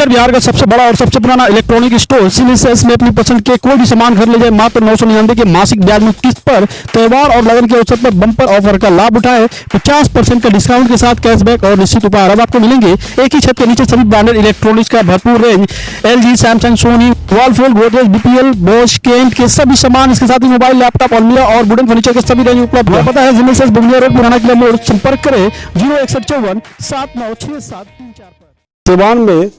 उत्तर बिहार का सबसे बड़ा और सबसे पुराना इलेक्ट्रॉनिक स्टोर सिलीसेस में अपनी पसंद के कोई भी सामान घर ले जाए मात्र 999 के मासिक ब्याज मुक्त किस्त पर। त्योहार और लगन के अवसर पर बम्पर ऑफर का लाभ उठाए। 50% का डिस्काउंट के साथ कैशबैक और निश्चित उपहार अब आपको मिलेंगे एक ही छत के नीचे। सभी ब्रांडेड इलेक्ट्रॉनिक्स का भरपूर range, LG, Samsung, Sony, Whirlpool, Godrej, BPL, Bosch, Kent के सभी सामान, इसके साथ ही मोबाइल, लैपटॉप, अलमीरा और वुडन फर्नीचर के सभी रेंज उपलब्ध है। पता है सिलीसेस, बुंदिया रोड, पुराना किला मोड़। संपर्क करें 06154796343 पर। सिवान में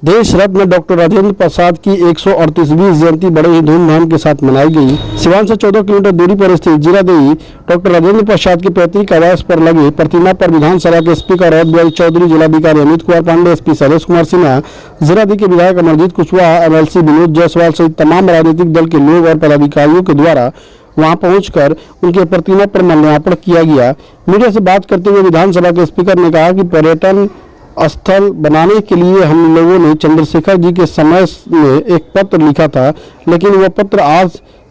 देश रत्न डॉक्टर राजेंद्र प्रसाद की 138वीं जयंती बड़े ही धूमधाम के साथ मनाई गई। सिवान से 14 किलोमीटर दूरी पर स्थित जीरादेई डॉक्टर राजेंद्र प्रसाद के पैतृक आवास पर लगे प्रतिमा पर विधानसभा के स्पीकर अवध चौधरी, जिलाधिकारी अमित कुमार पांडे, SP शैलेश कुमार सिन्हा, जीरादेई के विधायक अमरजीत कुशवाहा, MLC विनोद जायसवाल सहित तमाम राजनीतिक दल के लोग और पदाधिकारियों के द्वारा वहां पहुंचकर उनके प्रतिमा पर माल्यार्पण किया गया। मीडिया से बात करते हुए विधानसभा के स्पीकर ने कहा कि पर्यटन स्थल बनाने के लिए हम लोगों ने चंद्रशेखर जी के समय में एक पत्र लिखा था, लेकिन वह पत्र आज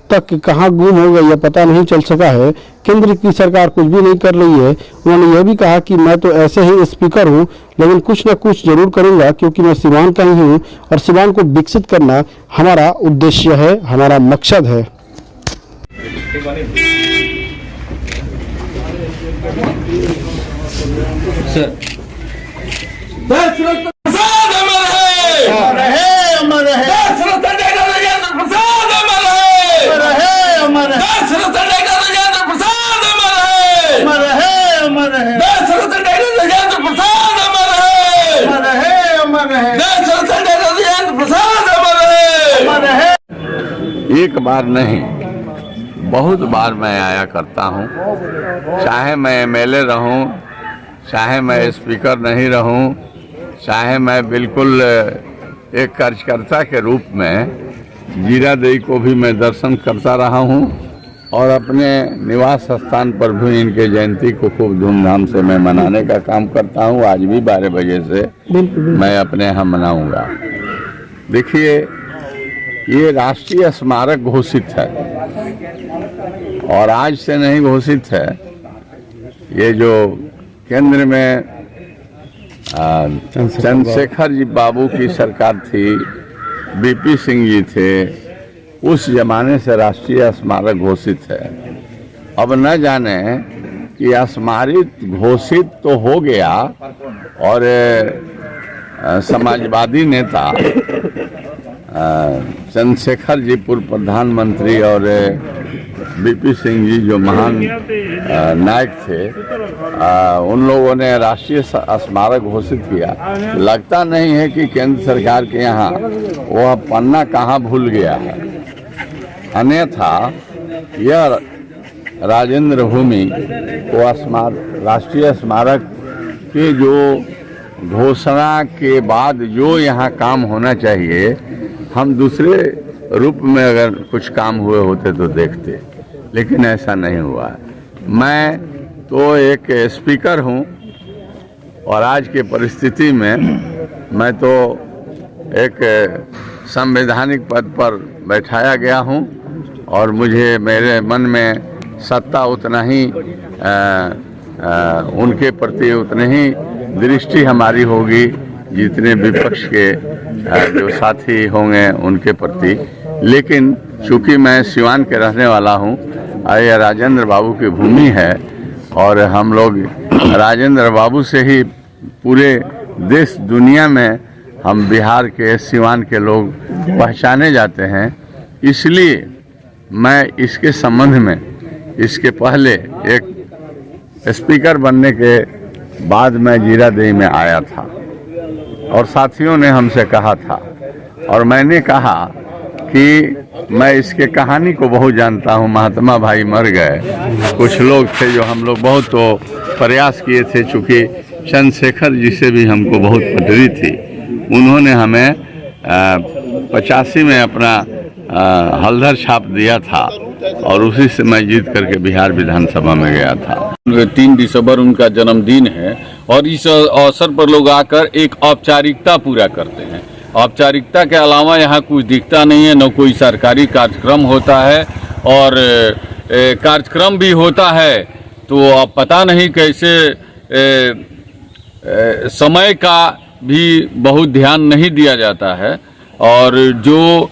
तक कहां गुम हो गया पता नहीं चल सका है। केंद्र की सरकार कुछ भी नहीं कर रही है। उन्होंने यह भी कहा कि मैं तो ऐसे ही स्पीकर हूं, लेकिन कुछ न कुछ जरूर करूंगा, क्योंकि मैं सिवान का ही हूं और सिवान को विकसित करना हमारा उद्देश्य है, हमारा मकसद है। एक बार नहीं, बहुत बार मैं आया करता हूँ, चाहे मैं MLA रहूँ, चाहे मैं स्पीकर नहीं रहूँ, चाहे मैं बिल्कुल एक कार्यकर्ता के रूप में जीरादेई को भी मैं दर्शन करता रहा हूँ और अपने निवास स्थान पर भी इनके जयंती को खूब धूमधाम से मैं मनाने का काम करता हूँ। आज भी 12 बजे से मैं अपने यहाँ मनाऊँगा। देखिए, ये राष्ट्रीय स्मारक घोषित है और आज से नहीं घोषित है। ये जो केंद्र में चंद्रशेखर जी बाबू की सरकार थी, BP सिंह जी थे, उस जमाने से राष्ट्रीय स्मारक घोषित है। अब न जाने कि स्मारक घोषित तो हो गया और समाजवादी नेता चंद्रशेखर जी पूर्व प्रधानमंत्री और BP सिंह जी जो महान नायक थे, उन लोगों ने राष्ट्रीय स्मारक घोषित किया। लगता नहीं है कि केंद्र सरकार के यहाँ वह पन्ना कहाँ भूल गया है। अन्यथा यह राजेंद्र भूमि को राष्ट्रीय स्मारक की जो घोषणा के बाद जो यहाँ काम होना चाहिए, हम दूसरे रूप में अगर कुछ काम हुए होते तो देखते, लेकिन ऐसा नहीं हुआ। मैं तो एक स्पीकर हूं और आज के परिस्थिति में मैं तो एक संवैधानिक पद पर बैठाया गया हूं और मुझे मेरे मन में सत्ता उतना ही उनके प्रति उतनी ही दृष्टि हमारी होगी जितने विपक्ष के जो साथी होंगे उनके प्रति। लेकिन चूंकि मैं सिवान के रहने वाला हूं, यह राजेंद्र बाबू की भूमि है और हम लोग राजेंद्र बाबू से ही पूरे देश दुनिया में हम बिहार के सिवान के लोग पहचाने जाते हैं। इसलिए मैं इसके संबंध में इसके पहले एक स्पीकर बनने के बाद मैं जीरादेई में आया था और साथियों ने हमसे कहा था और मैंने कहा कि मैं इसके कहानी को बहुत जानता हूँ। महात्मा भाई मर गए, कुछ लोग थे जो हम लोग बहुत तो प्रयास किए थे, चूँकि चंद्रशेखर जी से भी हमको बहुत पटरी थी। उन्होंने हमें 85 में अपना हलधर छाप दिया था और उसी से मैं जीत करके बिहार विधानसभा में गया था। 3 दिसंबर उनका जन्मदिन है और इस अवसर पर लोग आकर एक औपचारिकता पूरा करते हैं। औपचारिकता के अलावा यहाँ कुछ दिखता नहीं है, न कोई सरकारी कार्यक्रम होता है और कार्यक्रम भी होता है तो अब पता नहीं कैसे समय का भी बहुत ध्यान नहीं दिया जाता है और जो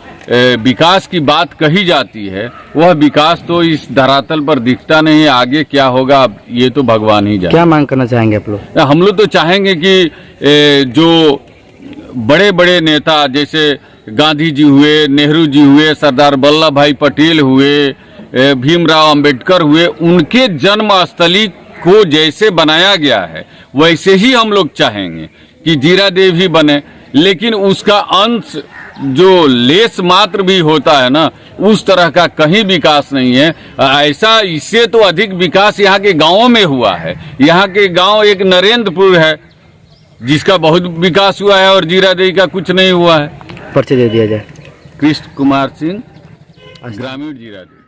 विकास की बात कही जाती है वह विकास तो इस धरातल पर दिखता नहीं है। आगे क्या होगा अब ये तो भगवान ही जाने। क्या मांग करना चाहेंगे आप लोग? हम लोग तो चाहेंगे कि जो बड़े बड़े नेता जैसे गांधी जी हुए, नेहरू जी हुए, सरदार वल्लभ भाई पटेल हुए, भीमराव अंबेडकर हुए, उनके जन्मस्थली को जैसे बनाया गया है वैसे ही हम लोग चाहेंगे कि जीरा देव ही बने। लेकिन उसका अंश जो लेस मात्र भी होता है ना, उस तरह का कहीं विकास नहीं है। ऐसा इससे तो अधिक विकास यहाँ के गांवों में हुआ है। यहाँ के गांव एक नरेंद्रपुर है जिसका बहुत विकास हुआ है और जीरा देवी का कुछ नहीं हुआ है। पर्चे दे दिया जाए। कृष्ण कुमार सिंह, ग्रामीण जीरा देवी।